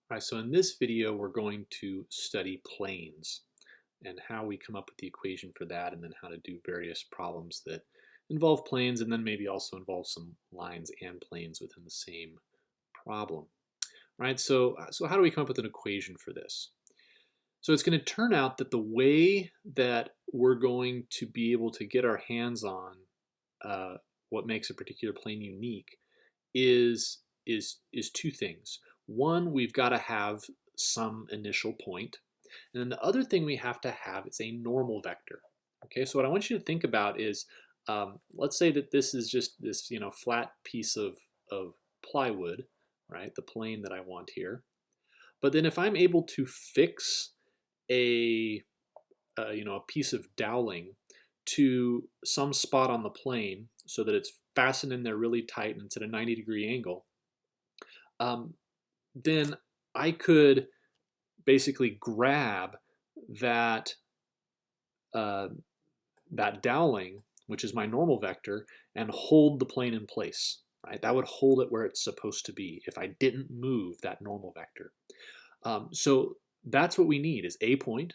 All right, so in this video, we're going to study planes and how we come up with the equation for that, and then how to do various problems that involve planes, and then maybe also involve some lines and planes within the same problem. All right, so how do we come up with an equation for this? So it's going to turn out that the way that we're going to be able to get our hands on what makes a particular plane unique is two things. One, we've got to have some initial point, and then the other thing we have to have is a normal vector. Okay, so what I want you to think about is, let's say that this is just this flat piece of plywood, right? The plane that I want here. But then if I'm able to fix a piece of doweling to some spot on the plane so that it's fastened in there really tight and it's at a 90-degree angle, then I could basically grab that that doweling, which is my normal vector, and hold the plane in place. Right? That would hold it where it's supposed to be if I didn't move that normal vector. So that's what we need, is a point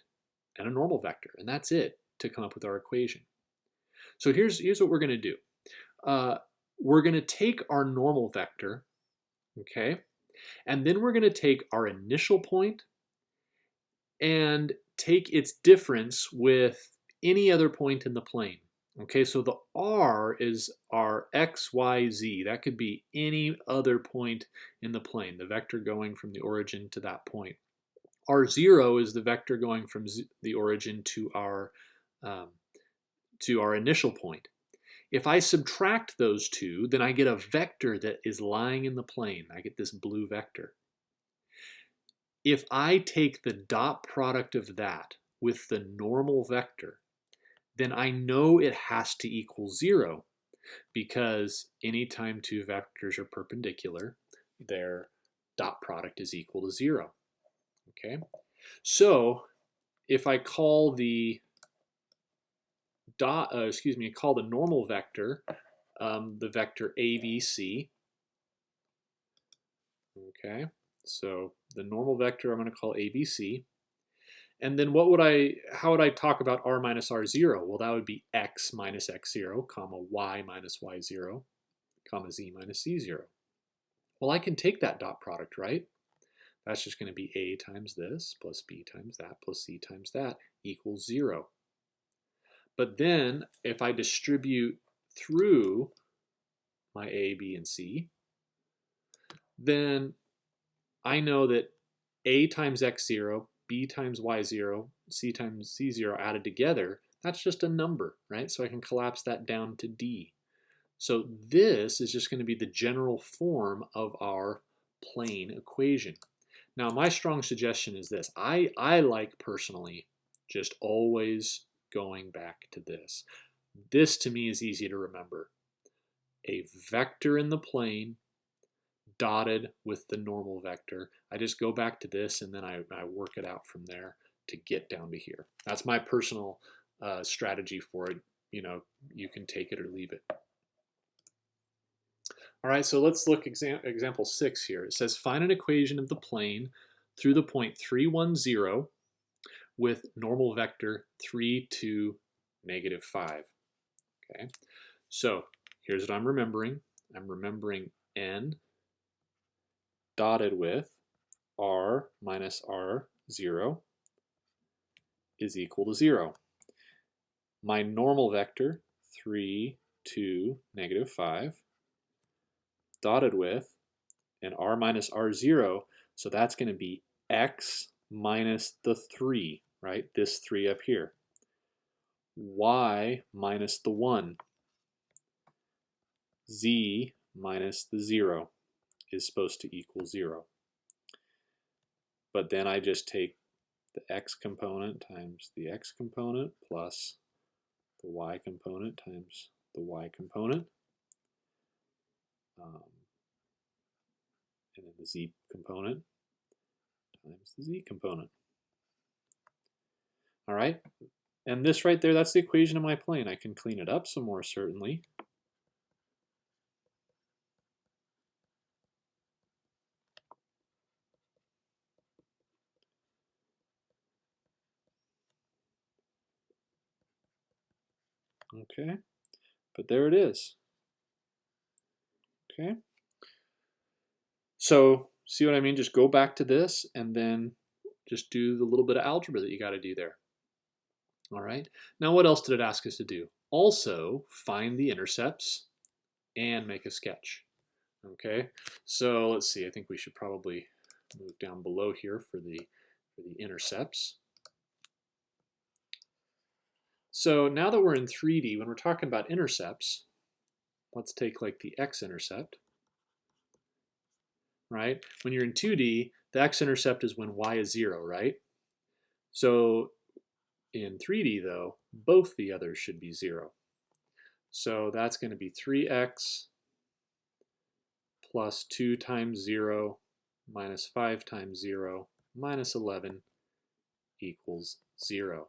and a normal vector, and that's it to come up with our equation. So here's what we're going to do. We're going to take our normal vector, okay, and then we're going to take our initial point and take its difference with any other point in the plane. Okay, so the R is our x, y, z. That could be any other point in the plane, the vector going from the origin to that point. R0 is the vector going from the origin to our initial point. If I subtract those two, then I get a vector that is lying in the plane. I get this blue vector. If I take the dot product of that with the normal vector, then I know it has to equal 0, because anytime two vectors are perpendicular, their dot product is equal to 0. Okay, so if I call the call the normal vector the vector ABC. Okay, so the normal vector I'm going to call ABC. And then how would I talk about R minus R0? Well, that would be X minus X0, comma Y minus Y0, comma Z minus Z0. Well, I can take that dot product, right? That's just going to be A times this plus B times that plus C times that equals 0. But then if I distribute through my A, B, and C, then I know that A times X0, B times Y0, C times Z0 added together, that's just a number, right? So I can collapse that down to D. So this is just going to be the general form of our plane equation. Now, my strong suggestion is this. I like personally just always going back to this. This to me is easy to remember. A vector in the plane dotted with the normal vector. I just go back to this and then I work it out from there to get down to here. That's my personal strategy for it. You can take it or leave it. All right, so let's look example 6 here. It says find an equation of the plane through the point 3, 1, 0 with normal vector 3, 2, negative 5. Okay, so here's what I'm remembering. I'm remembering n dotted with R minus R0 is equal to 0. My normal vector, 3, 2, negative 5, dotted with an R minus R0, so that's going to be X minus the 3, right? This 3 up here. Y minus the 1. Z minus the 0 is supposed to equal 0. But then I just take the x component times the x component plus the y component times the y component. And then the z component times the z component. All right, and this right there, that's the equation of my plane. I can clean it up some more, certainly. Okay, but there it is. Okay, so see what I mean? Just go back to this and then just do the little bit of algebra that you got to do there. All right, now what else did it ask us to do? Also, find the intercepts and make a sketch. Okay, so let's see, I think we should probably move down below here for the intercepts. So now that we're in 3D, when we're talking about intercepts, let's take like the x-intercept, right? When you're in 2D, the x-intercept is when y is 0, right? So in 3D though, both the others should be 0. So that's going to be 3x plus 2 times 0 minus 5 times 0 minus 11 equals 0.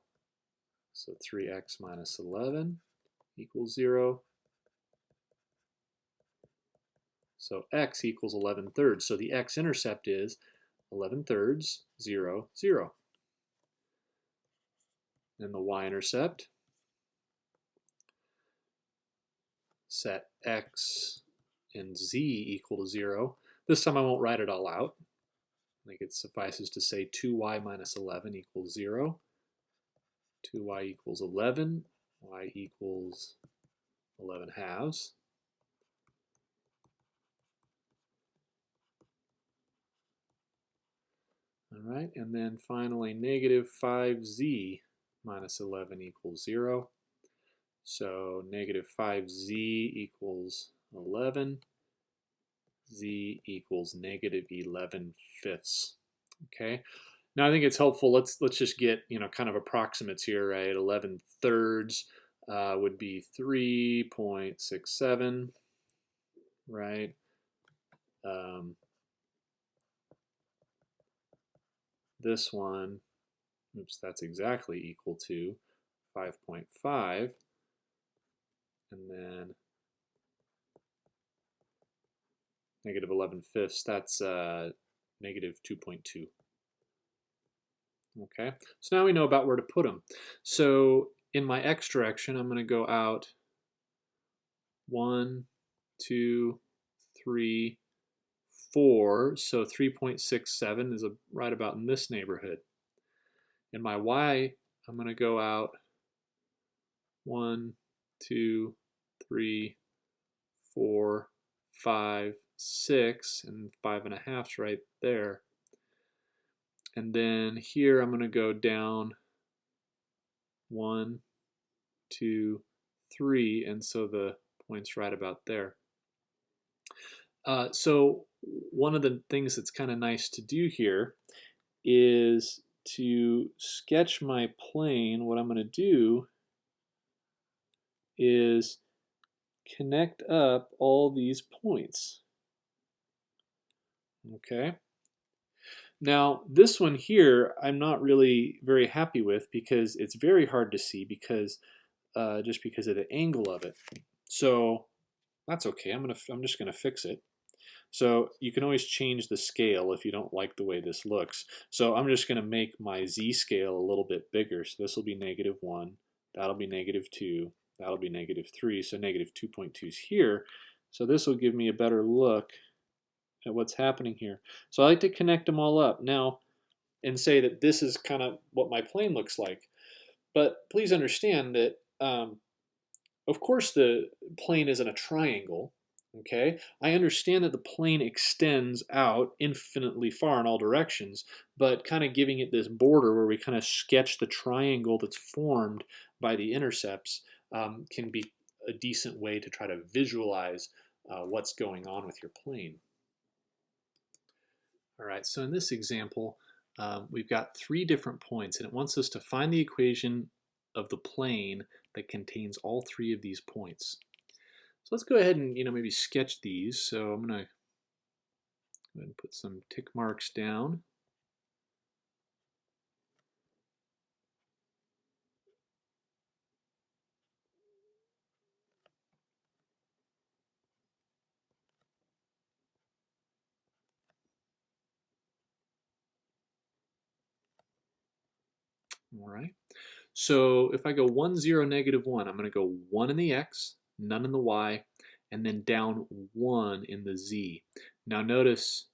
So 3x minus 11 equals 0. So x equals 11 thirds. So the x-intercept is 11 thirds, 0, 0. And the y-intercept, set x and z equal to 0. This time I won't write it all out. I think it suffices to say 2y minus 11 equals 0. 2y equals 11. Y equals 11 halves. All right, and then finally negative 5z minus 11 equals 0. So negative 5z equals 11. Z equals negative 11 fifths. Okay. Now I think it's helpful. Let's just get kind of approximates here, right? 11 thirds would be 3.67, right? This one, oops, that's exactly equal to 5.5, and then negative 11 fifths, that's negative 2.2. Okay, so now we know about where to put them. So in my x direction, I'm going to go out 1, 2, 3, 4. So 3.67 is right about in this neighborhood. In my y, I'm going to go out 1, 2, 3, 4, 5, 6, and 5.5 is right there. And then here I'm going to go down 1, 2, 3, and so the point's right about there. So one of the things that's kind of nice to do here is to sketch my plane. What I'm going to do is connect up all these points. Okay. Now this one here I'm not really very happy with because it's very hard to see because just because of the angle of it. So that's okay. I'm just gonna fix it. So you can always change the scale if you don't like the way this looks. So I'm just going to make my z-scale a little bit bigger. So this will be -1, that'll be -2, that'll be -3, so -2.2 is here. So this will give me a better look at what's happening here. So I like to connect them all up now and say that this is kind of what my plane looks like. But please understand that, of course, the plane isn't a triangle. Okay, I understand that the plane extends out infinitely far in all directions, but kind of giving it this border where we kind of sketch the triangle that's formed by the intercepts can be a decent way to try to visualize what's going on with your plane. All right, so in this example, we've got 3 different points, and it wants us to find the equation of the plane that contains all 3 of these points. So let's go ahead and maybe sketch these. So I'm going to go ahead and put some tick marks down. All right. So if I go 1, 0, negative 1, I'm going to go 1 in the x, none in the y, and then down 1 in the z. Now notice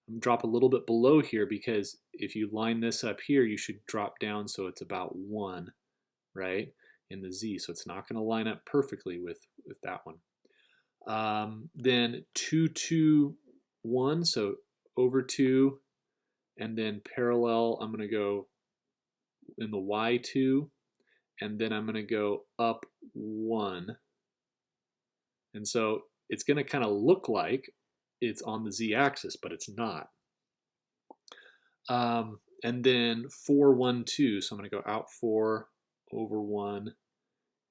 I'm drop a little bit below here because if you line this up here, you should drop down so it's about 1, right, in the z. So it's not going to line up perfectly with that one. Then 2, 2, 1, so over 2, and then parallel, I'm going to go in the y2, and then I'm going to go up 1. And so it's going to kind of look like it's on the z-axis, but it's not. And then 4, 1, 2. So I'm going to go out 4, over 1,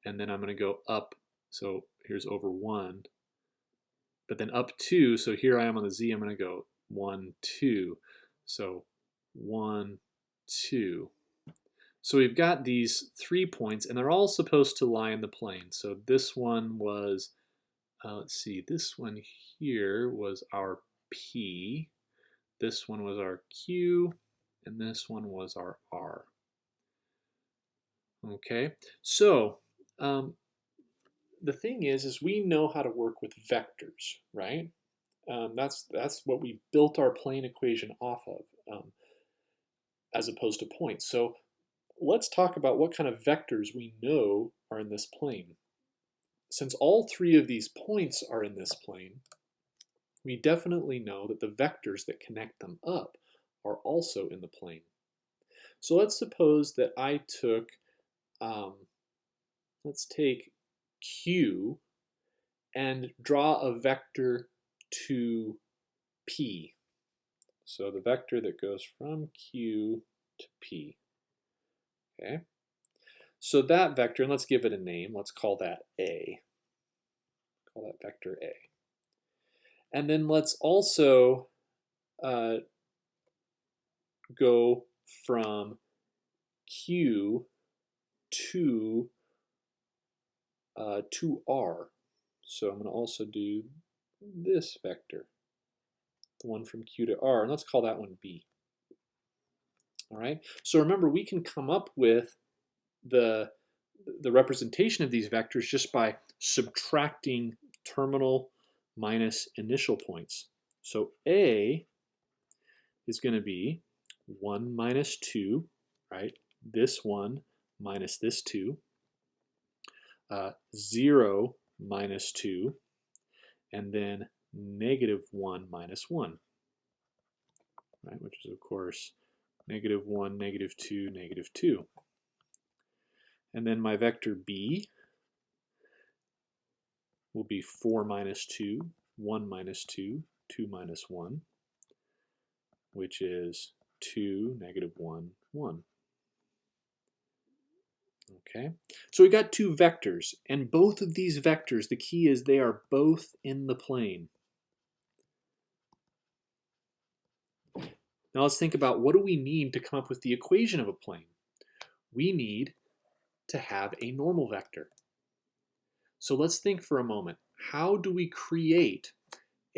and then I'm going to go up. So here's over 1, but then up 2. So here I am on the z. I'm going to go 1, 2. So 1, 2. So we've got these 3 points, and they're all supposed to lie in the plane. So this one was, let's see, this one here was our P. This one was our Q, and this one was our R. Okay, so the thing is we know how to work with vectors, right? That's what we built our plane equation off of, as opposed to points. So let's talk about what kind of vectors we know are in this plane. Since all 3 of these points are in this plane, we definitely know that the vectors that connect them up are also in the plane. So let's suppose that I took, let's take Q and draw a vector to P. So the vector that goes from Q to P. Okay. So that vector, and let's give it a name, let's call that A. Call that vector A. And then let's also go from Q to R. So I'm going to also do this vector, the one from Q to R, and let's call that one B. All right. So remember, we can come up with the representation of these vectors just by subtracting terminal minus initial points. So A is going to be 1 minus 2, right? This 1 minus this 2, 0 minus 2, and then negative 1 minus 1, right? Which is, of course, negative 1, negative 2, negative 2. And then my vector B will be 4 minus 2, 1 minus 2, 2 minus 1, which is 2, negative 1, 1. Okay, so we got 2 vectors, and both of these vectors, the key is they are both in the plane. Now let's think about what do we need to come up with the equation of a plane. We need to have a normal vector. So let's think for a moment. How do we create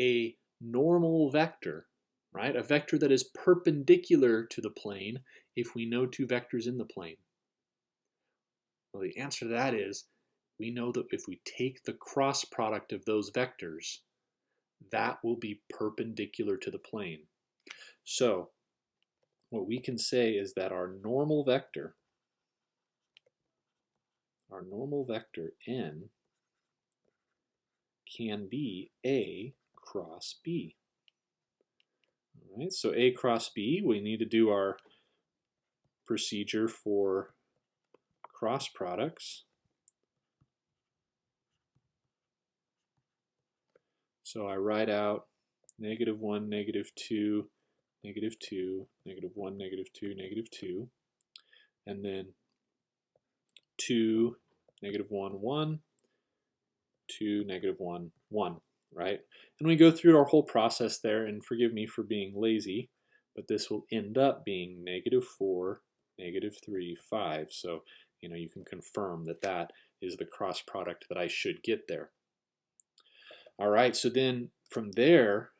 a normal vector, right? A vector that is perpendicular to the plane if we know 2 vectors in the plane? Well, the answer to that is we know that if we take the cross product of those vectors, that will be perpendicular to the plane. So what we can say is that our normal vector n can be A cross B. All right, so A cross B, we need to do our procedure for cross products. So I write out negative 1, negative 2, negative 2, negative 1, negative 2, negative 2, and then 2, negative 1, 1, 2, negative 1, 1, right? And we go through our whole process there, and forgive me for being lazy, but this will end up being negative 4, negative 3, 5. So, you can confirm that that is the cross product that I should get there. All right, so then from there,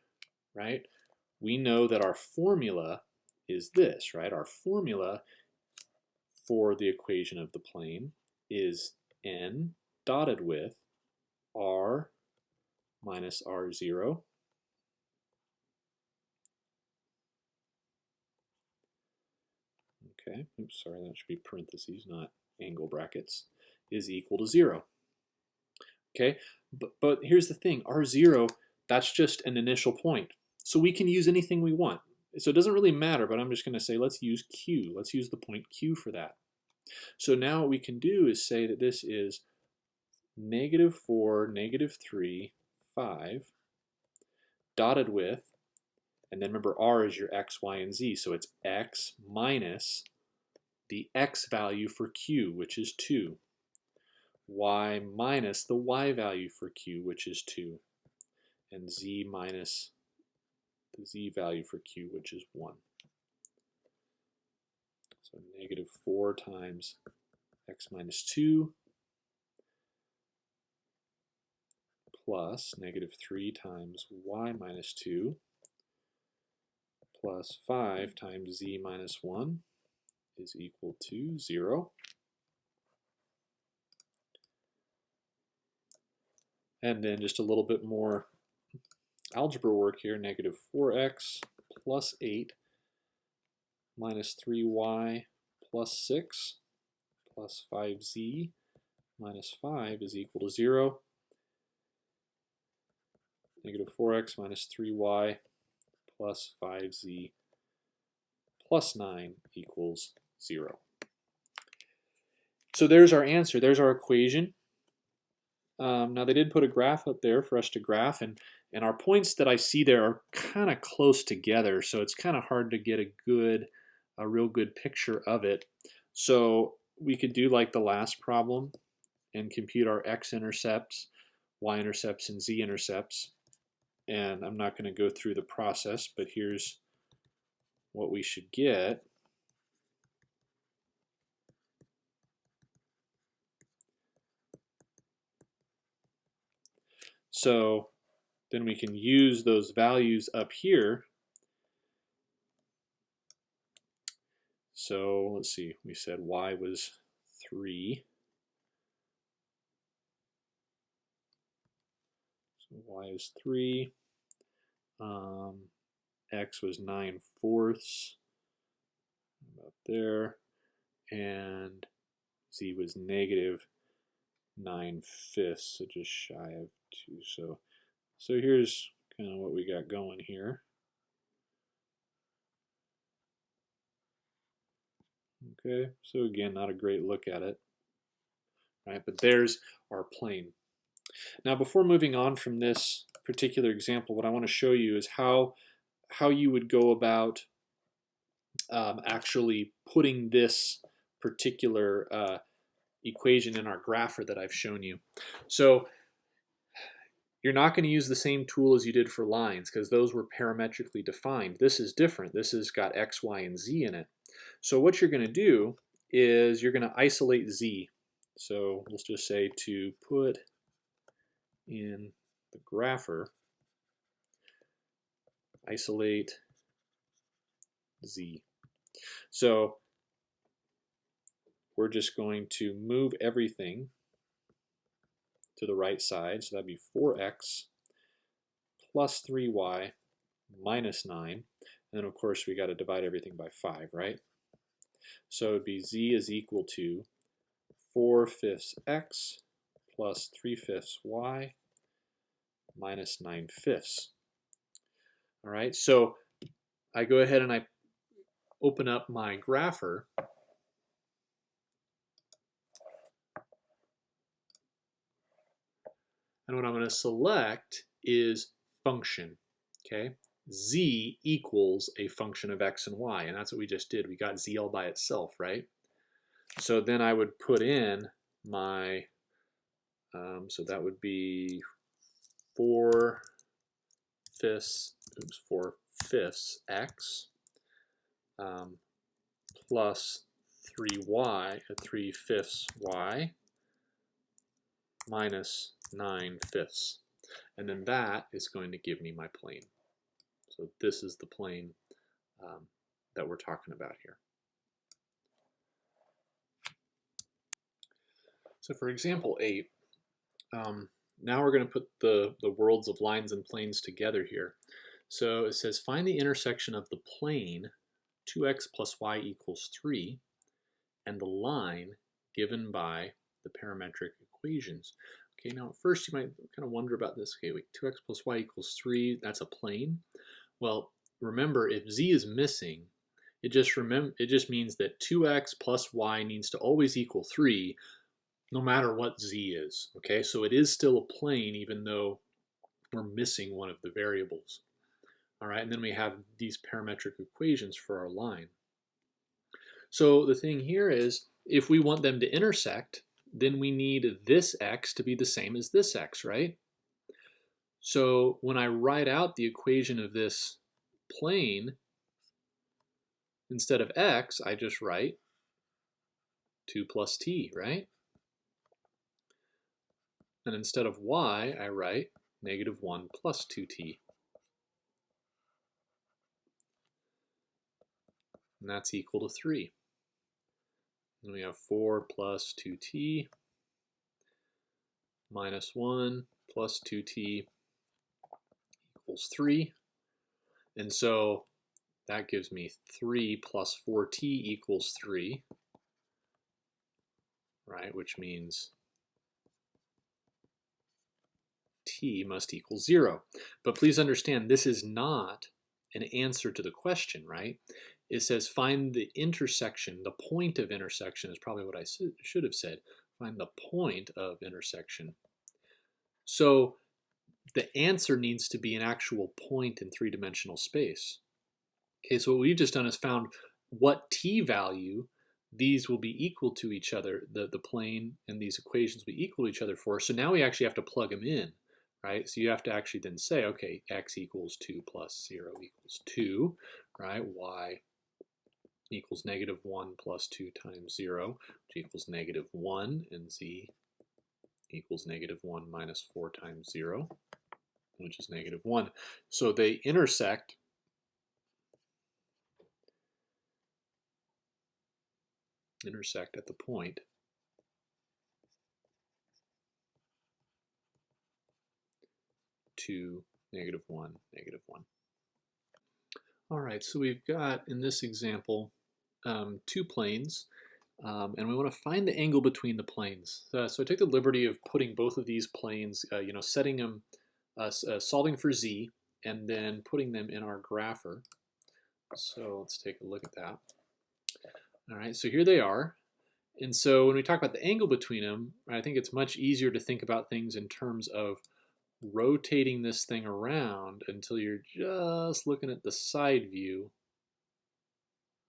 right, we know that our formula is this, right? Our formula for the equation of the plane is n dotted with r minus r0 okay, oops, sorry, that should be parentheses, not angle brackets, is equal to 0. Okay, but here's the thing, r0, that's just an initial point. So we can use anything we want. So it doesn't really matter, but I'm just going to say let's use q. Let's use the point q for that. So now what we can do is say that this is -4, -3, 5, dotted with, and then remember r is your x, y, and z, so it's x minus the x value for q, which is 2, y minus the y value for q, which is 2, and z minus the z value for q, which is 1. So -4 times x minus 2 plus -3 times y minus 2 plus 5 times z minus 1 is equal to 0. And then just a little bit more algebra work here, -4x plus 8 minus 3y plus 6 plus 5z minus 5 is equal to 0. -4x minus 3y plus 5z plus 9 equals 0. So there's our answer. There's our equation. Now they did put a graph up there for us to graph, and our points that I see there are kind of close together, so it's kind of hard to get a real good picture of it. So we could do like the last problem and compute our x-intercepts, y-intercepts, and z-intercepts. And I'm not going to go through the process, but here's what we should get. So then we can use those values up here. So let's see, we said y was 3. So y is 3. X was 9/4, about there, and z was -9/5, so just shy of 2. So here's kind of what we got going here. Okay, so again, not a great look at it, right? But there's our plane. Now, before moving on from this particular example, what I want to show you is how you would go about actually putting this particular equation in our grapher that I've shown you. So you're not going to use the same tool as you did for lines because those were parametrically defined. This is different. This has got x, y, and z in it. So what you're going to do is you're going to isolate z. So let's just say to put in the grapher, isolate z. So we're just going to move everything to the right side. So that'd be 4x plus 3y minus 9. And then of course we got to divide everything by 5, right? So it'd be z is equal to 4/5 x plus 3/5 y minus 9/5. All right, so I go ahead and I open up my grapher. And what I'm going to select is function, okay? Z equals a function of x and y, and that's what we just did. We got z all by itself, right? So then I would put in my, so that would be 4/5 x plus 3/5 y minus 9/5. And then that is going to give me my plane. So this is the plane that we're talking about here. So for example 8, now we're going to put the worlds of lines and planes together here. So it says find the intersection of the plane 2x plus y equals 3 and the line given by the parametric equations. Okay, now first you might kind of wonder about this. Okay, wait, 2x plus y equals 3, that's a plane. Well, remember, if z is missing, it just means that 2x plus y needs to always equal 3 no matter what z is. Okay, so it is still a plane even though we're missing one of the variables. All right, and then we have these parametric equations for our line. So the thing here is, if we want them to intersect, then we need this x to be the same as this x, right? So when I write out the equation of this plane, instead of x, I just write 2 plus t, right? And instead of y, I write -1 plus 2t. And that's equal to 3. And we have 4 plus 2t minus 1 plus 2t equals 3. And so that gives me 3 plus 4t equals 3, right? Which means t must equal 0. But please understand, this is not an answer to the question, right? It says find the intersection, the point of intersection is probably what I should have said. Find the point of intersection. So the answer needs to be an actual point in three-dimensional space. Okay, so what we've just done is found what t value these will be equal to each other, the plane and these equations will be equal to each other for. So now we actually have to plug them in, right? So you have to actually then say, okay, x equals 2 plus 0 equals 2, right? Y equals -1 plus 2 times 0, which equals -1, and z equals -1 minus 4 times 0, which is -1. So they intersect at the point 2, -1, -1. All right, so we've got, in this example, 2 planes, and we want to find the angle between the planes. So I took the liberty of putting both of these planes, setting them, solving for z, and then putting them in our grapher. So let's take a look at that. All right, so here they are. And so when we talk about the angle between them, I think it's much easier to think about things in terms of rotating this thing around until you're just looking at the side view,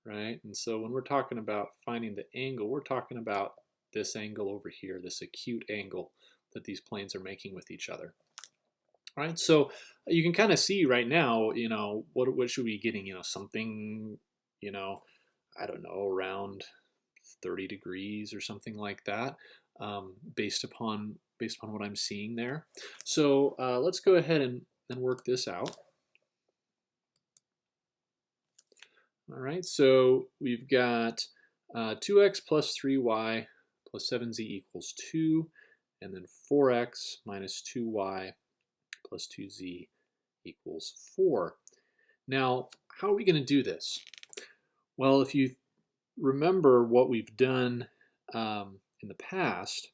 right? And so when we're talking about finding the angle, we're talking about this angle over here, this acute angle that these planes are making with each other. All right, so you can kind of see right now, what should we be getting? Something, I don't know, around 30 degrees or something like that, based upon what I'm seeing there. So let's go ahead and work this out. All right, so we've got 2x plus 3y plus 7z equals 2, and then 4x minus 2y plus 2z equals 4. Now, how are we going to do this? Well, if you remember what we've done in the past,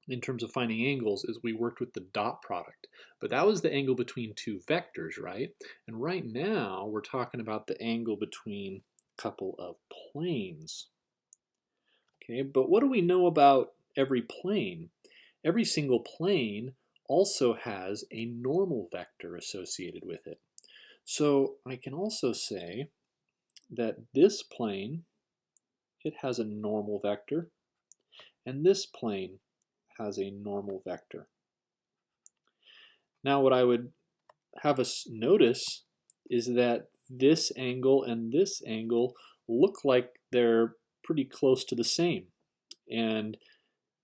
in terms of finding angles, is we worked with the dot product. But that was the angle between two vectors, right? And right now, we're talking about the angle between a couple of planes. Okay, but what do we know about every plane? Every single plane also has a normal vector associated with it. So I can also say that this plane, it has a normal vector, and this plane has a normal vector. Now what I would have us notice is that this angle and this angle look like they're pretty close to the same. And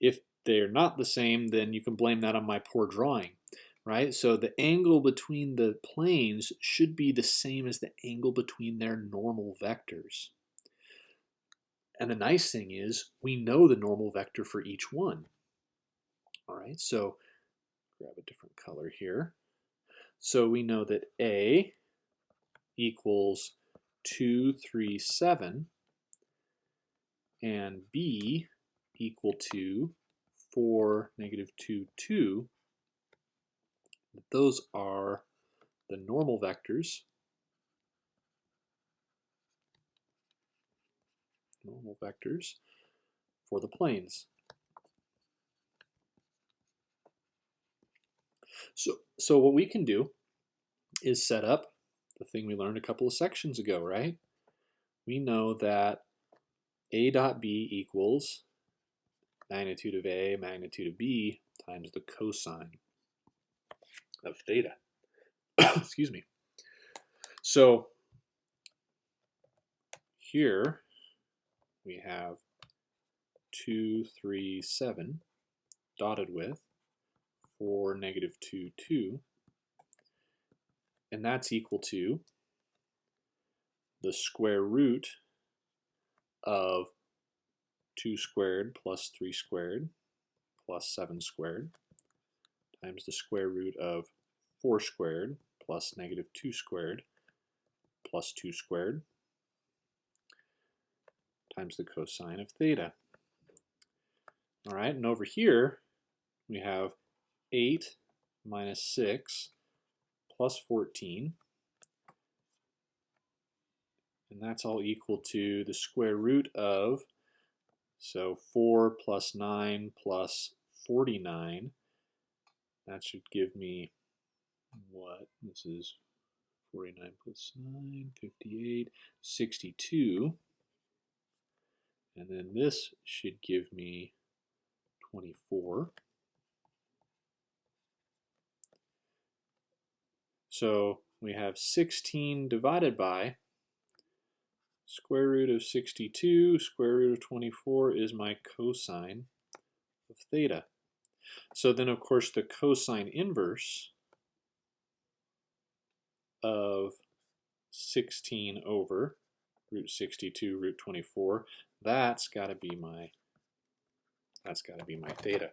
if they're not the same, then you can blame that on my poor drawing, right? So the angle between the planes should be the same as the angle between their normal vectors. And the nice thing is we know the normal vector for each one. All right, so grab a different color here. So we know that A equals 2, 3, 7, and B equal to 4, negative 2, 2. Those are the normal vectors. Normal vectors for the planes. So what we can do is set up the thing we learned a couple of sections ago, right? We know that A dot B equals magnitude of A, magnitude of B times the cosine of theta. Excuse me. So here we have 2, 3, 7 dotted with 4, negative 2, 2. And that's equal to the square root of 2 squared plus 3 squared plus 7 squared times the square root of 4 squared plus negative 2 squared plus 2 squared times the cosine of theta. All right, and over here we have 8 minus 6 plus 14, and that's all equal to the square root of, so 4 plus 9 plus 49. That should give me what? This is 49 plus 9, 58, 62. And then this should give me 24. So we have 16 divided by square root of 62, square root of 24 is my cosine of theta. So then, of course, the cosine inverse of 16 over root 62, root 24, that's got to be my theta,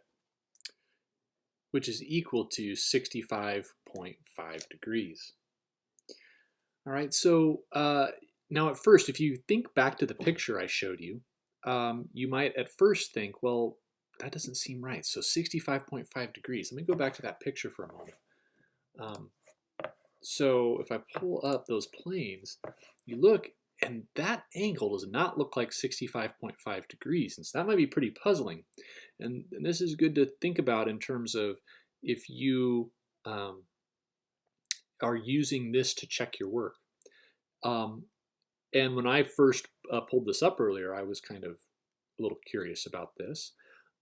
which is equal to 65.5 degrees. All right, so now at first, if you think back to the picture I showed you, you might at first think, well, that doesn't seem right. So 65.5 degrees. Let me go back to that picture for a moment. So if I pull up those planes, you look, and that angle does not look like 65.5 degrees. And so that might be pretty puzzling. And this is good to think about in terms of if you are using this to check your work. And when I first pulled this up earlier, I was kind of a little curious about this.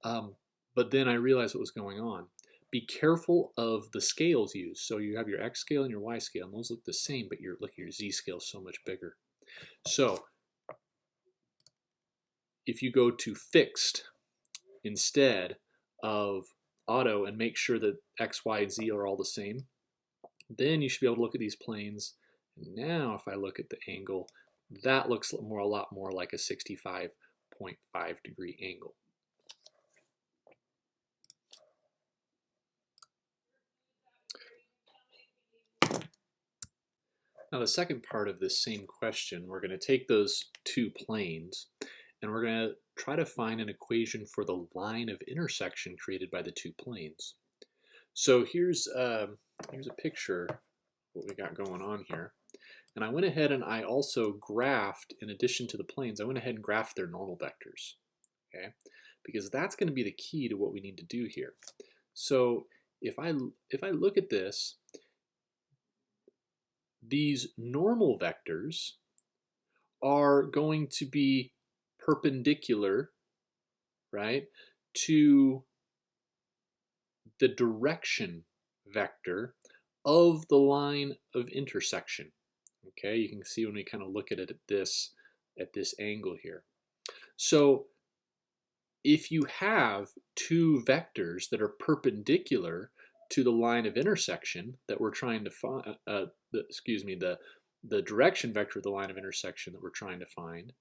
But then I realized what was going on. Be careful of the scales used. So you have your X scale and your Y scale, and those look the same, but your Z scale is so much bigger. So if you go to fixed instead of auto and make sure that X, Y, and Z are all the same, then you should be able to look at these planes. And now if I look at the angle, that looks a lot more like a 65.5 degree angle. Now the second part of this same question, we're going to take those two planes and we're going to try to find an equation for the line of intersection created by the two planes. So here's a picture of what we got going on here. And I went ahead and I also graphed, in addition to the planes, I went ahead and graphed their normal vectors, okay? Because that's going to be the key to what we need to do here. So if I look at this, these normal vectors are going to be perpendicular, right, to the direction vector of the line of intersection. Okay, you can see when we kind of look at it at this angle here. So if you have two vectors that are perpendicular to the line of intersection that we're trying to find, the direction vector of the line of intersection that we're trying to find,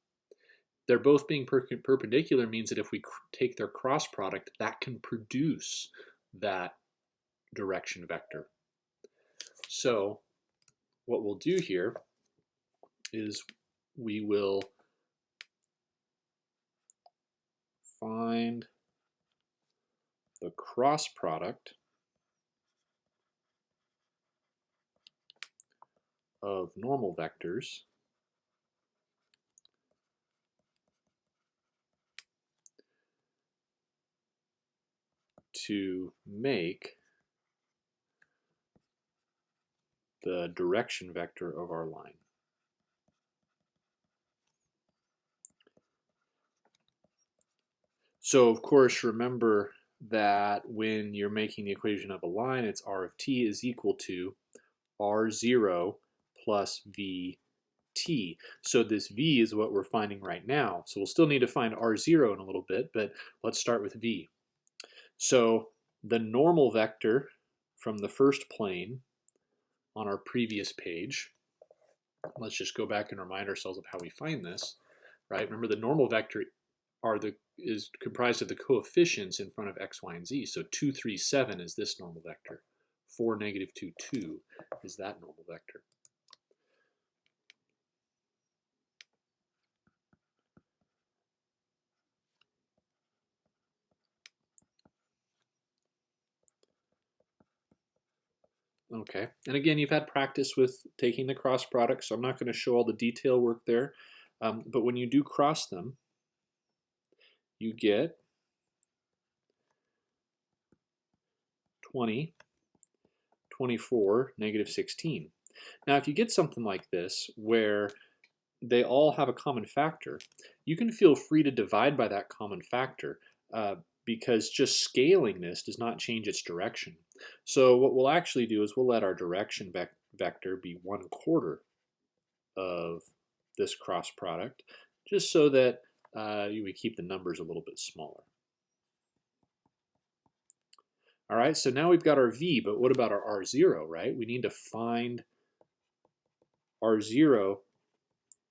they're both being perpendicular means that if we take their cross product, that can produce that direction vector. So what we'll do here is we will find the cross product of normal vectors to make the direction vector of our line. So of course, remember that when you're making the equation of a line, it's r of t is equal to r0 plus vt. So this v is what we're finding right now. So we'll still need to find r0 in a little bit, but let's start with v. So the normal vector from the first plane on our previous page, let's just go back and remind ourselves of how we find this, right? Remember, the normal vector is comprised of the coefficients in front of x, y, and z. So 2, 3, 7 is this normal vector. 4, negative 2, 2 is that normal vector. Okay, and again, you've had practice with taking the cross product, so I'm not going to show all the detail work there. But when you do cross them, you get 20, 24, negative 16. Now, if you get something like this, where they all have a common factor, you can feel free to divide by that common factor because just scaling this does not change its direction. So what we'll actually do is we'll let our direction vector be 1/4 of this cross product, just so that we keep the numbers a little bit smaller. All right, so now we've got our v, but what about our r0, right? We need to find r0,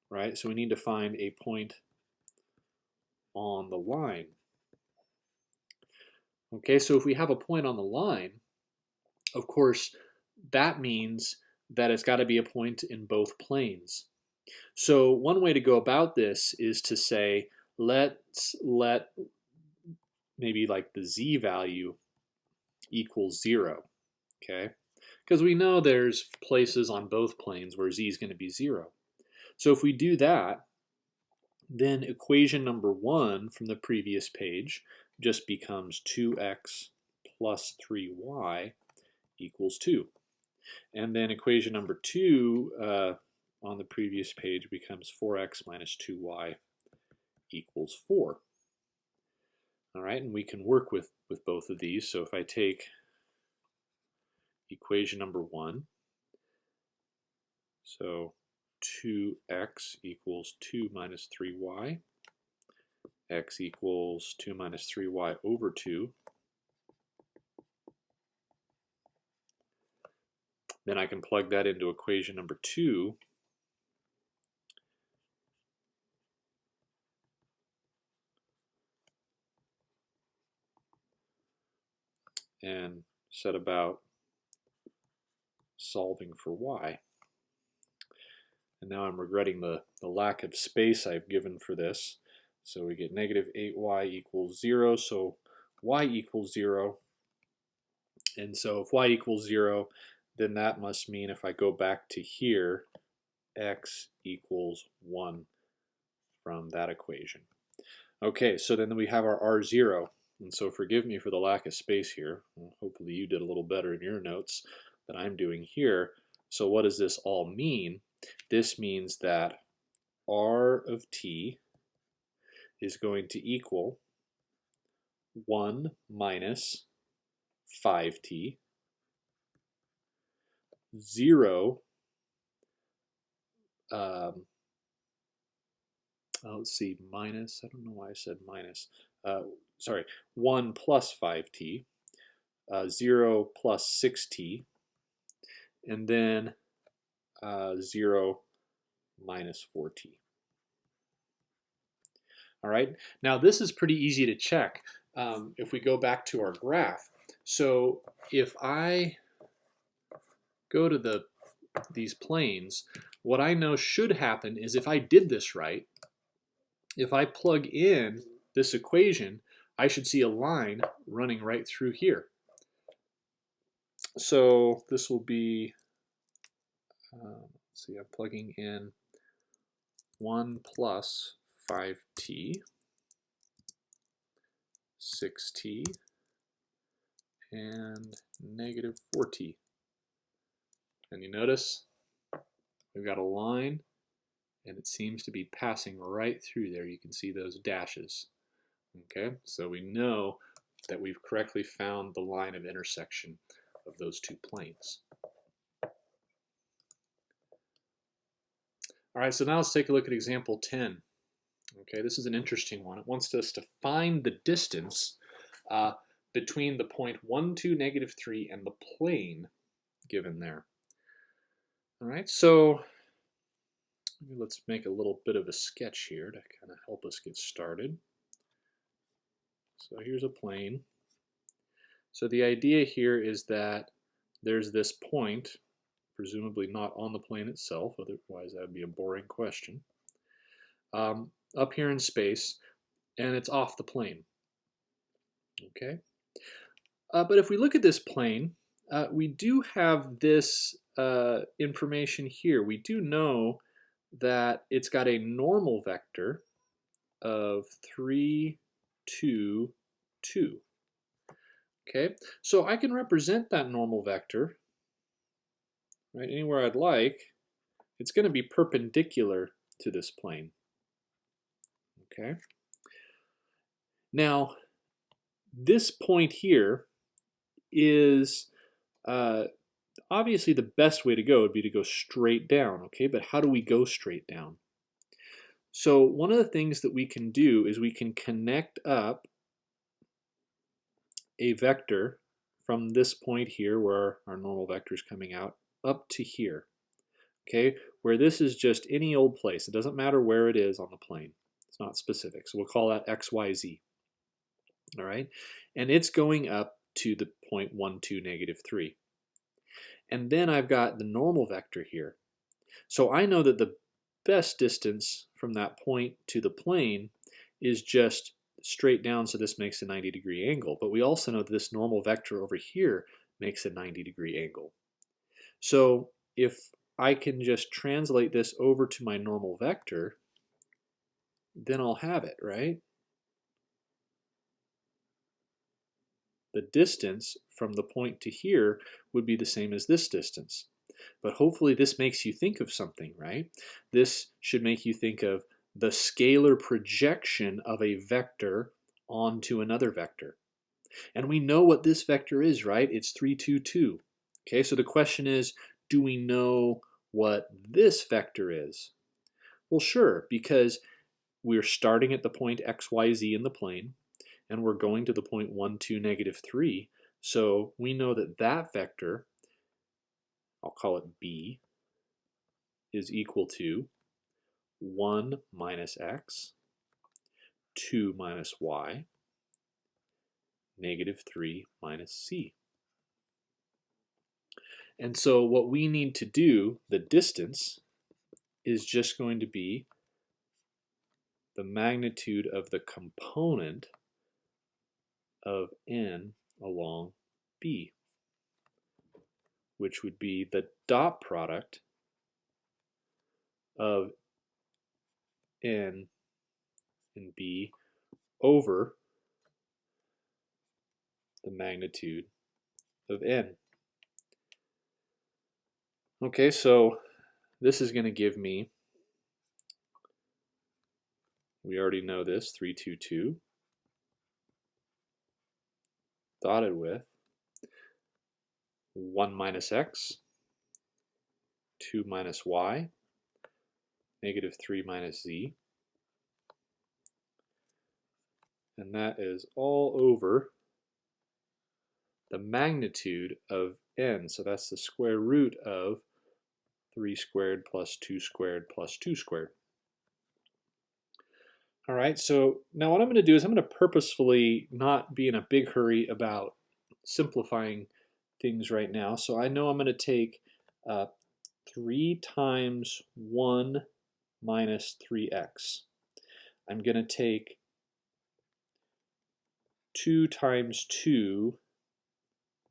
right? So we need to find a point on the line. Okay, so if we have a point on the line, of course, that means that it's got to be a point in both planes. So one way to go about this is to say, let's let maybe like the z value equals 0, okay? Because we know there's places on both planes where z is going to be 0. So if we do that, then equation number 1 from the previous page just becomes 2x plus 3y equals 2. And then equation number 2 on the previous page becomes 4x minus 2y equals 4. All right, and we can work with both of these. So if I take equation number 1, so 2x equals 2 minus 3y, x equals 2 minus 3y over 2. Then I can plug that into equation number 2. And set about solving for y. And now I'm regretting the lack of space I've given for this. So we get negative 8y equals 0, so y equals 0. And so if y equals 0, then that must mean if I go back to here, x equals 1 from that equation. Okay, so then we have our r0. And so forgive me for the lack of space here. Well, hopefully you did a little better in your notes than I'm doing here. So what does this all mean? This means that r of t is going to equal 1 minus 5t, 0, let's see, minus, I don't know why I said minus, sorry, 1 plus 5t, 0 plus 6t, and then 0 minus 4t. All right, now this is pretty easy to check if we go back to our graph. So if I go to these planes, what I know should happen is if I did this right, if I plug in this equation, I should see a line running right through here. So this will be, let's see, I'm plugging in 1 plus 5t, 6t, and negative 4t. And you notice we've got a line, and it seems to be passing right through there. You can see those dashes. Okay, so we know that we've correctly found the line of intersection of those two planes. All right, so now let's take a look at example 10. Okay, this is an interesting one. It wants us to find the distance between the point 1, 2, negative 3 and the plane given there. All right, so let's make a little bit of a sketch here to kind of help us get started. So here's a plane. So the idea here is that there's this point, presumably not on the plane itself, otherwise that would be a boring question, up here in space, and it's off the plane. Okay, but if we look at this plane, we do have this information here. We do know that it's got a normal vector of 3, 2, 2. Okay, so I can represent that normal vector right anywhere I'd like. It's going to be perpendicular to this plane. Okay, now this point here is obviously the best way to go would be to go straight down. Okay, but how do we go straight down? So one of the things that we can do is we can connect up a vector from this point here where our normal vector is coming out up to here. Okay, where this is just any old place. It doesn't matter where it is on the plane. It's not specific. So we'll call that XYZ. All right, and it's going up to the point 1, 2, negative 3. And then I've got the normal vector here. So I know that the best distance from that point to the plane is just straight down, so this makes a 90-degree angle. But we also know that this normal vector over here makes a 90-degree angle. So if I can just translate this over to my normal vector, then I'll have it, right? The distance from the point to here would be the same as this distance. But hopefully this makes you think of something, right? This should make you think of the scalar projection of a vector onto another vector. And we know what this vector is, right? It's 3, 2, 2. Okay, so the question is, do we know what this vector is? Well, sure, because we're starting at the point XYZ in the plane, and we're going to the point 1, 2, negative 3. So we know that that vector, I'll call it B, is equal to 1 minus x, 2 minus y, negative 3 minus c. And so what we need to do, the distance, is just going to be the magnitude of the component of n along B, which would be the dot product of n and B over the magnitude of n. Okay, so this is going to give me, we already know this, 3, 2, 2, dotted with 1 minus x, 2 minus y, negative 3 minus z. And that is all over the magnitude of n. So that's the square root of 3 squared plus 2 squared plus 2 squared. All right, so now what I'm going to do is I'm going to purposefully not be in a big hurry about simplifying things right now. So I know I'm going to take 3 times 1 minus 3x. I'm going to take 2 times 2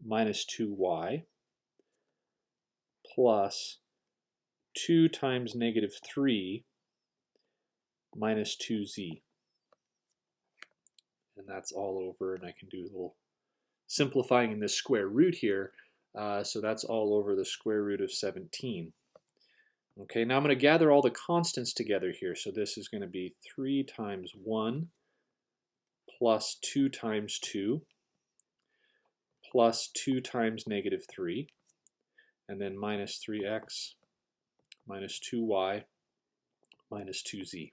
minus 2y plus 2 times negative 3 minus 2z. And that's all over, and I can do a little simplifying in this square root here. So that's all over the square root of 17. Okay, now I'm going to gather all the constants together here. So this is going to be 3 times 1 plus 2 times 2 plus 2 times negative 3, and then minus 3x minus 2y minus 2z.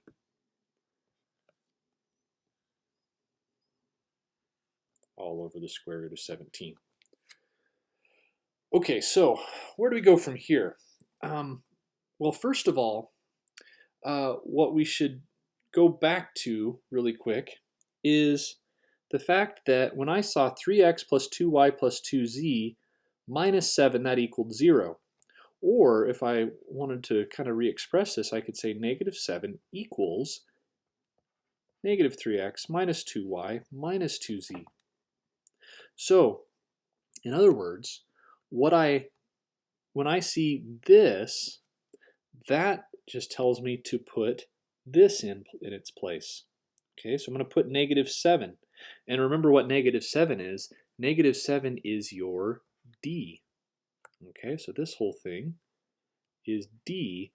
All over the square root of 17. Okay, so where do we go from here? Well, first of all, what we should go back to really quick is the fact that when I saw 3x plus 2y plus 2z minus 7, that equaled 0. Or if I wanted to kind of re-express this, I could say negative 7 equals negative 3x minus 2y minus 2z. So, in other words, when I see this, that just tells me to put this in its place. Okay, so I'm going to put negative 7. And remember what negative 7 is. Negative 7 is your d. Okay, so this whole thing is d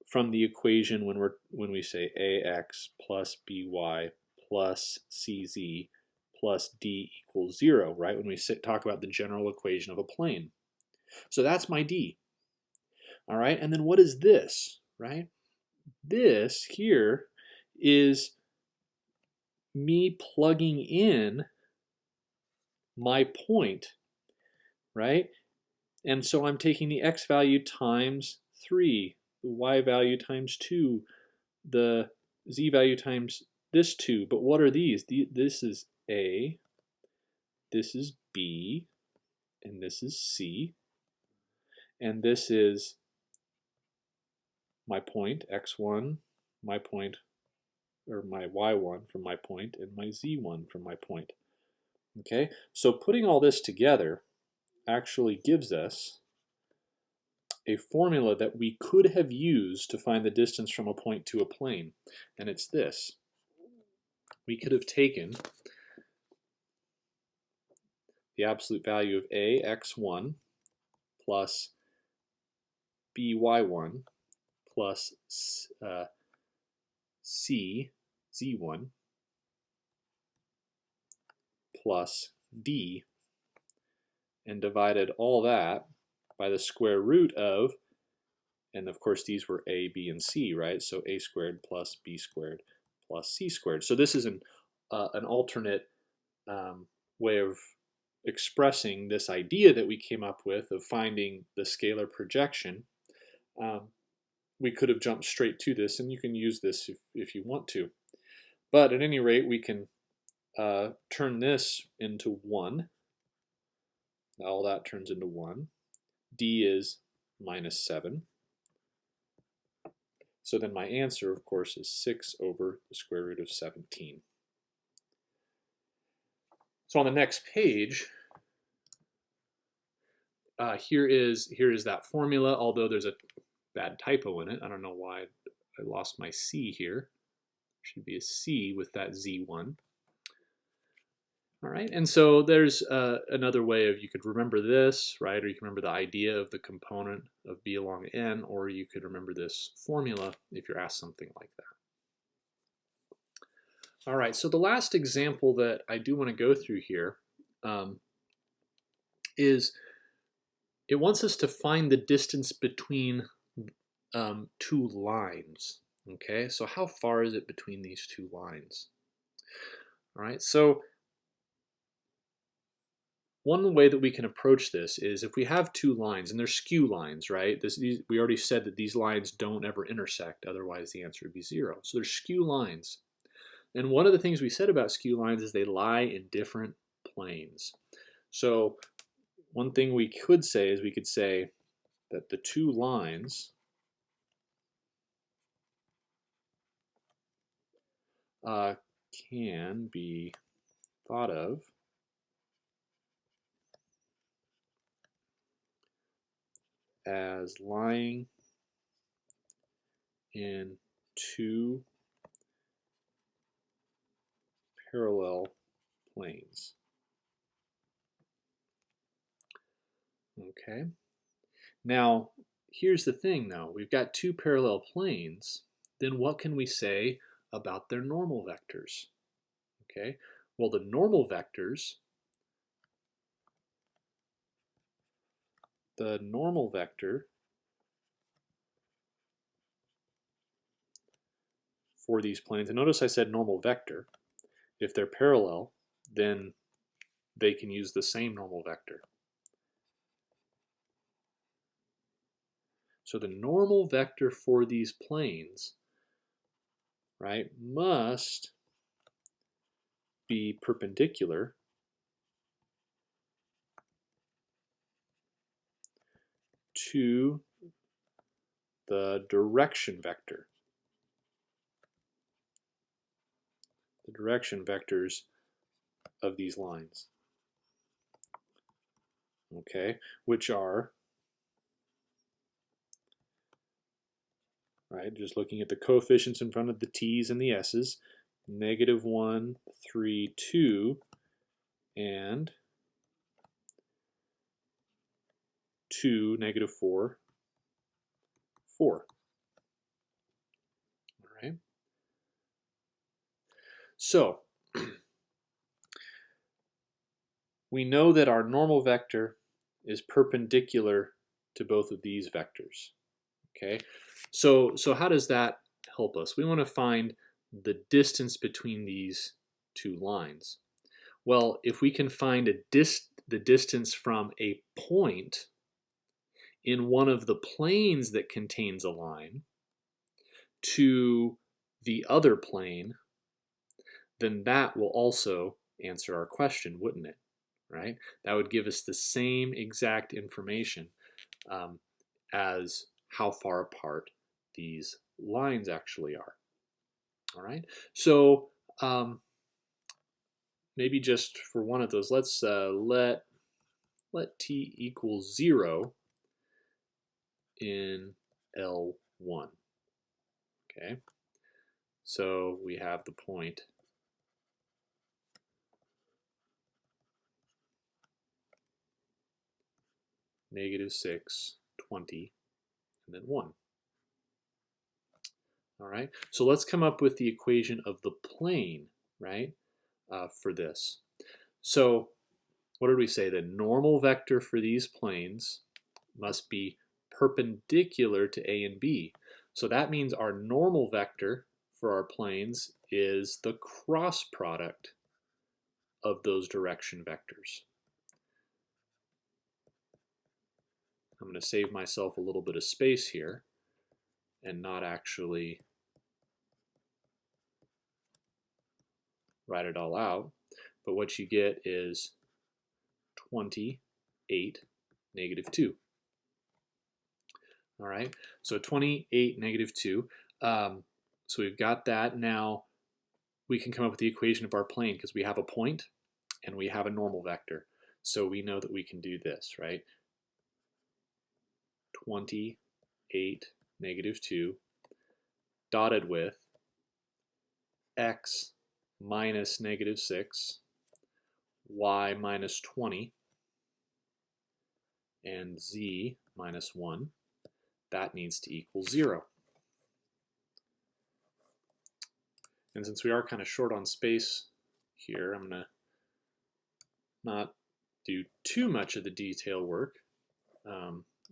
from the equation when we say ax plus by plus cz plus d equals 0, right? When we talk about the general equation of a plane. So that's my d. All right, and then what is this, right? This here is me plugging in my point, right? And so I'm taking the x value times 3, the y value times 2, the z value times this 2. But what are these? This is A, this is B, and this is C. And this is my point, x1, my point, or my y1 from my point, and my z1 from my point. Okay, so putting all this together actually gives us a formula that we could have used to find the distance from a point to a plane, and it's this. We could have taken the absolute value of a, x1, plus b, y1, plus c, z1, plus d, and divided all that by the square root of, and of course these were a, b, and c, right? So a squared plus b squared plus c squared. So this is an alternate way of expressing this idea that we came up with of finding the scalar projection. We could have jumped straight to this, and you can use this if you want to. But at any rate, we can turn this into 1. All that turns into 1. D is minus 7. So then my answer, of course, is 6 over the square root of 17. So on the next page, here is that formula, although there's a bad typo in it. I don't know why I lost my C here. Should be a C with that Z1. All right, and so there's another way of, you could remember this, right? Or you can remember the idea of the component of B along N, or you could remember this formula if you're asked something like that. All right, so the last example that I do want to go through here is it wants us to find the distance between two lines. Okay, so how far is it between these two lines? All right, so one way that we can approach this is if we have two lines, and they're skew lines, right? We already said that these lines don't ever intersect, otherwise the answer would be 0. So they're skew lines. And one of the things we said about skew lines is they lie in different planes. So one thing we could say is we could say that the two lines can be thought of as lying in two parallel planes. Okay. Now, here's the thing though. We've got two parallel planes. Then what can we say about their normal vectors? Okay. Well, the normal vector for these planes, and notice I said normal vector. If they're parallel, then they can use the same normal vector. So the normal vector for these planes, right, must be perpendicular to the direction vector. The direction vectors of these lines. Okay, which are, right, just looking at the coefficients in front of the t's and the s's, -1, 3, 2, and 2, -4, 4. All right. So we know that our normal vector is perpendicular to both of these vectors. Okay, so how does that help us? We want to find the distance between these two lines. Well, if we can find the distance from a point in one of the planes that contains a line to the other plane, then that will also answer our question, wouldn't it? Right? That would give us the same exact information as how far apart these lines actually are. All right, so maybe just for one of those, let's let t equal 0 in L1. Okay, so we have the point -6, 20, and then 1. All right, so let's come up with the equation of the plane, right, for this. So what did we say? The normal vector for these planes must be perpendicular to A and B. So that means our normal vector for our planes is the cross product of those direction vectors. I'm going to save myself a little bit of space here and not actually write it all out. But what you get is 28, -2. All right, so 28, -2. So we've got that. Now we can come up with the equation of our plane because we have a point and we have a normal vector. So we know that we can do this, right? 28, -2, dotted with x minus -6, y minus 20, and z minus 1. That needs to equal 0. And since we are kind of short on space here, I'm going to not do too much of the detail work.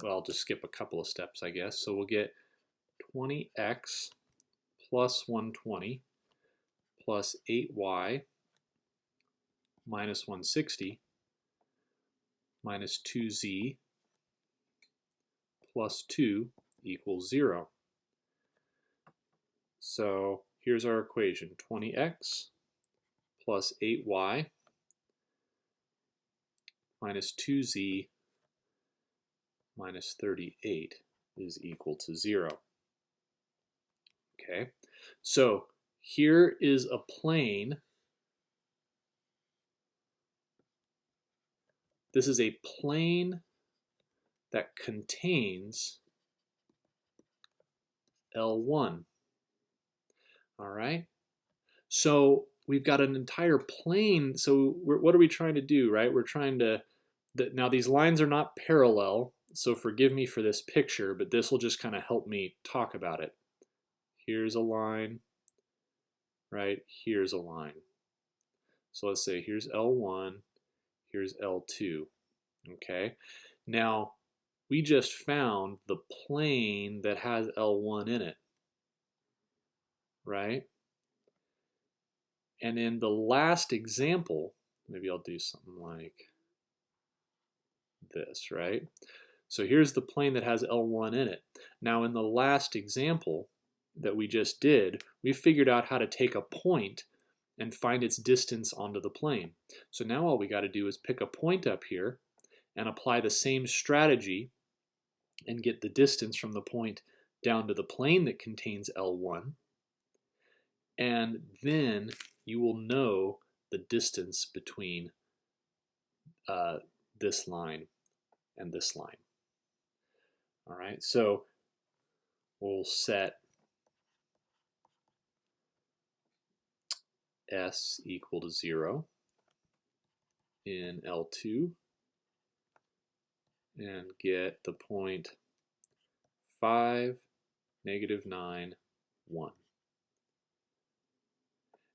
Well, I'll just skip a couple of steps, I guess. So we'll get 20x plus 120 plus 8y minus 160 minus 2z plus 2 equals 0. So here's our equation, 20x plus 8y minus 2z minus 38 is equal to 0. Okay, so here is a plane. This is a plane that contains L1. All right, so we've got an entire plane. So what are we trying to do, right? We're trying to, now these lines are not parallel, so forgive me for this picture, but this will just kind of help me talk about it. Here's a line, right? Here's a line. So let's say here's L1, here's L2, okay? Now, we just found the plane that has L1 in it, right? And in the last example, maybe I'll do something like this, right? So here's the plane that has L1 in it. Now in the last example that we just did, we figured out how to take a point and find its distance onto the plane. So now all we got to do is pick a point up here and apply the same strategy and get the distance from the point down to the plane that contains L1. And then you will know the distance between this line and this line. All right, so we'll set S equal to 0 in L2 and get the point 5, -9, 1.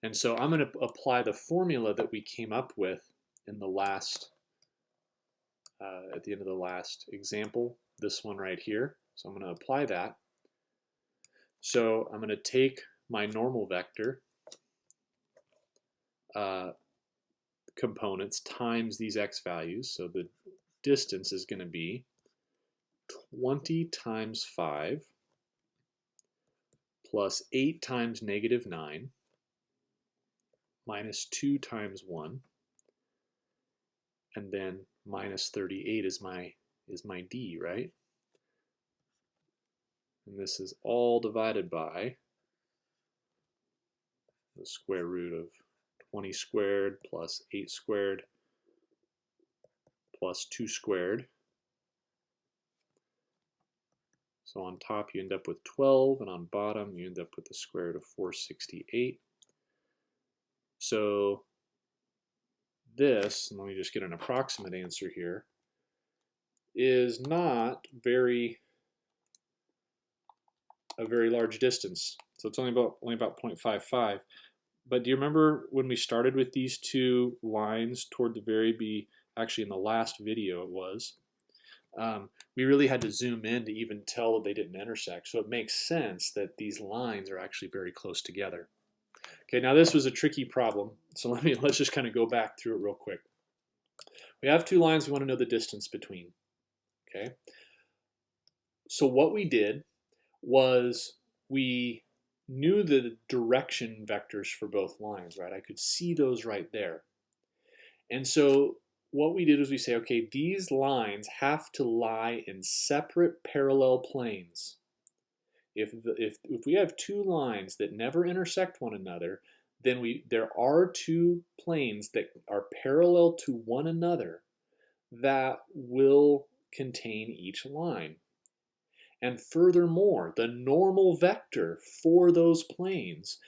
And so I'm going to apply the formula that we came up with in the last, at the end of the last example, this one right here. So I'm going to apply that. So I'm going to take my normal vector components times these x values. So the distance is going to be 20 times 5 plus 8 times -9 minus 2 times 1, and then minus 38 is my d, right? And this is all divided by the square root of 20 squared plus 8 squared plus 2 squared. So on top you end up with 12, and on bottom you end up with the square root of 468. So this, and let me just get an approximate answer here, is not a very large distance. So it's only about 0.55. But do you remember when we started with these two lines toward the actually in the last video it was, we really had to zoom in to even tell that they didn't intersect. So it makes sense that these lines are actually very close together. Okay, now this was a tricky problem, so let's just kind of go back through it real quick. We have two lines we want to know the distance between. Okay, so what we did was we knew the direction vectors for both lines, right? I could see those right there. And so what we did was we say, okay, these lines have to lie in separate parallel planes. If we have two lines that never intersect one another, then there are two planes that are parallel to one another that will contain each line. And furthermore, the normal vector for those planes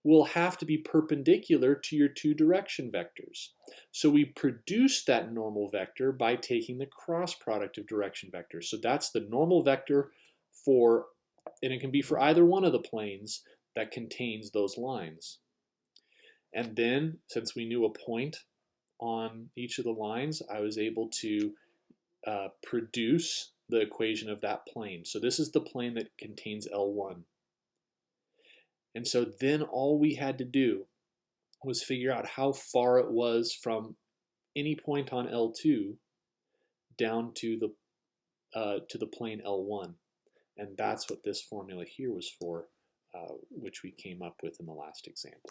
will have to be perpendicular to your two direction vectors. So we produce that normal vector by taking the cross product of direction vectors. So that's the normal vector for, and it can be for either one of the planes that contains those lines. And then, since we knew a point on each of the lines, I was able to produce the equation of that plane. So this is the plane that contains L1. And so then all we had to do was figure out how far it was from any point on L2 down to the plane L1. And that's what this formula here was for, which we came up with in the last example.